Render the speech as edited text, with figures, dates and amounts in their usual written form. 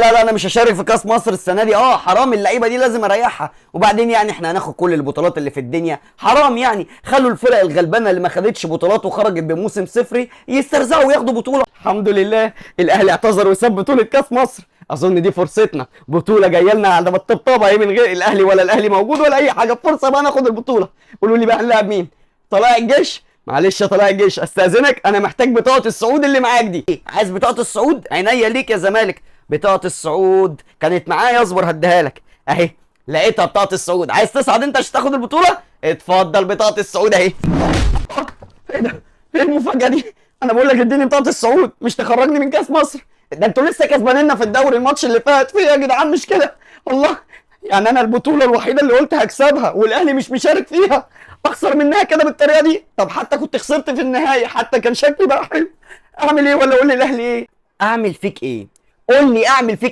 لا لا انا مش هشارك في كاس مصر السنه دي. حرام، اللعيبه دي لازم اريحها. وبعدين يعني احنا هناخد كل البطولات اللي في الدنيا؟ حرام يعني. خلوا الفرق الغلبانه اللي ما خدتش بطولات وخرجت بموسم صفري يسترزقوا وياخدوا بطوله. الحمد لله الاهلي اعتذر وساب بطوله كاس مصر. اظن دي فرصتنا، بطوله جايه لنا على ما الطبطبه اهي من غير الاهلي، ولا الاهلي موجود ولا اي حاجه. فرصه بقى ناخد البطوله. قولوا لي بقى هنلاعب مين؟ طلائع الجيش. معلش يا طلائع الجيش استاذنك، انا محتاج بطاقه الصعود اللي معاك دي. عايز بطاقه الصعود؟ عينيا ليك يا زمالك. بطاقه الصعود كانت معايا، اصبر هديها لك اهي. لقيتها بطاقه الصعود. عايز تصعد انت عشان تاخد البطوله؟ اتفضل بطاقه الصعود اهي. ايه ده؟ ايه المفاجاه دي؟ انا بقول لك اديني بطاقه الصعود مش تخرجني من كاس مصر. ده انتوا لسه كسبانيننا في الدوري الماتش اللي فات. في ايه يا جدعان؟ مش كده والله. يعني انا البطوله الوحيده اللي قلت هكسبها والاهلي مش مشارك فيها، اخسر منها كده بالطريقه دي؟ طب حتى كنت خسرت في النهايه حتى كان شكلي بقى حلو. اعمل ايه؟ ولا اقول للاهلي ايه؟ اعمل فيك ايه؟ قول لي اعمل فيك